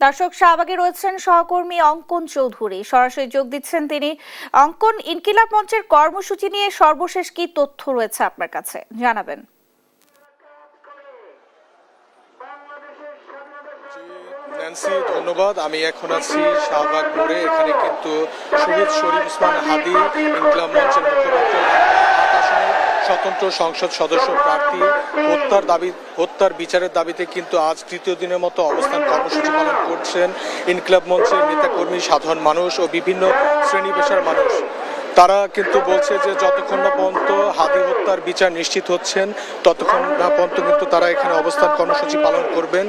দর্শক, শাহবাগে রয়েছেন সহকর্মী অঙ্কন চৌধুরী, সরাসরি যোগ দিচ্ছেন তিনি। অঙ্কন, ইনকিলাব মঞ্চের কর্মসূচি নিয়ে সর্বশেষ কি তথ্য রয়েছে আপনার কাছে, জানাবেন। ন্যান্সি, ধন্যবাদ। আমি এখন আছি শাহবাগ মোড়ে। এখানে কিন্তু শহীদ শরীফ ওসমান হাদী ইনকিলাব মঞ্চের মুখপাত্র স্বতন্ত্র সংসদ সদস্য প্রার্থী হত্যার বিচারের দাবিতে কিন্তু আজ তৃতীয় দিনের মতো অবস্থান কর্মসূচি পালন করছেন ইনকিলাব মঞ্চের নেতাকর্মী, সাধারণ মানুষ ও বিভিন্ন শ্রেণী পেশার মানুষ। তারা কিন্তু বলছে যে যতক্ষণ না পর্যন্ত হাদী হত্যার বিচার নিশ্চিত হচ্ছেন ততক্ষণ না পর্যন্ত কিন্তু তারা এখানে অবস্থান কর্মসূচি পালন করবেন।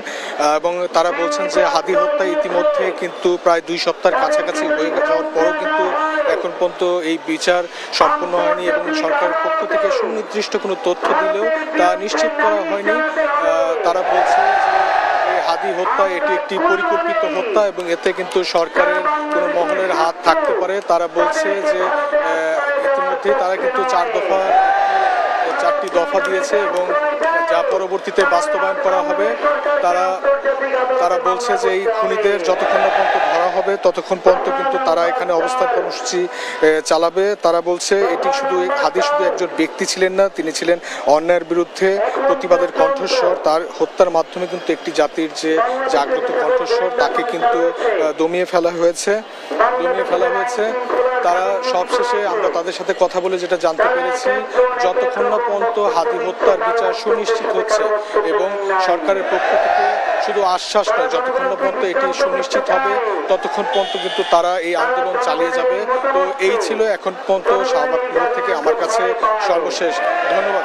এবং তারা বলছেন যে হাদী হত্যা ইতিমধ্যে কিন্তু প্রায় 2 সপ্তাহের কাছাকাছি হয়ে যাওয়ার পরও কিন্তু এখন পর্যন্ত এই বিচার সম্পূর্ণ হয়নি এবং সরকারের পক্ষ থেকে সুনির্দিষ্ট কোনো তথ্য দিলেও তা নিশ্চিত করা হয়নি। তারা বলছে যে হাদী হত্যা এটি একটি পরিকল্পিত হত্যা এবং এতে কিন্তু সরকারের কোনো মহলের হাত থাকতে পারে। তারা বলছে যে ইতিমধ্যে তারা কিন্তু 4টি দফা দিয়েছে এবং যা পরবর্তীতে বাস্তবায়ন করা হবে। তারা বলছে যে এই খুনিদের যতক্ষণ না পর্যন্ত ধরা হবে ততক্ষণ পর্যন্ত কিন্তু তারা এখানে অবস্থান কর্মসূচি চালাবে। তারা বলছে হাদী শুধু একজন ব্যক্তি ছিলেন না, তিনি ছিলেন অন্যায়ের বিরুদ্ধে প্রতিবাদের কণ্ঠস্বর। তার হত্যার মাধ্যমে কিন্তু একটি জাতির যে জাগ্রত কণ্ঠস্বর তাকে কিন্তু দমিয়ে ফেলা হয়েছে। তারা সবশেষে আমরা তাদের সাথে কথা বলে যেটা জানতে পেরেছি, যতক্ষণ না পর্যন্ত হাদী হত্যার বিচার সুনিশ্চিত হচ্ছে এবং সরকারের পক্ষ থেকে শুধু আশ্বাস নয়, যতক্ষণ না পর্যন্ত এটি সুনিশ্চিত হবে ততক্ষণ পর্যন্ত কিন্তু তারা এই আন্দোলন চালিয়ে যাবে। তো এই ছিল এখন পর্যন্ত শাহবাগ মোড় থেকে আমার কাছে সর্বশেষ। ধন্যবাদ।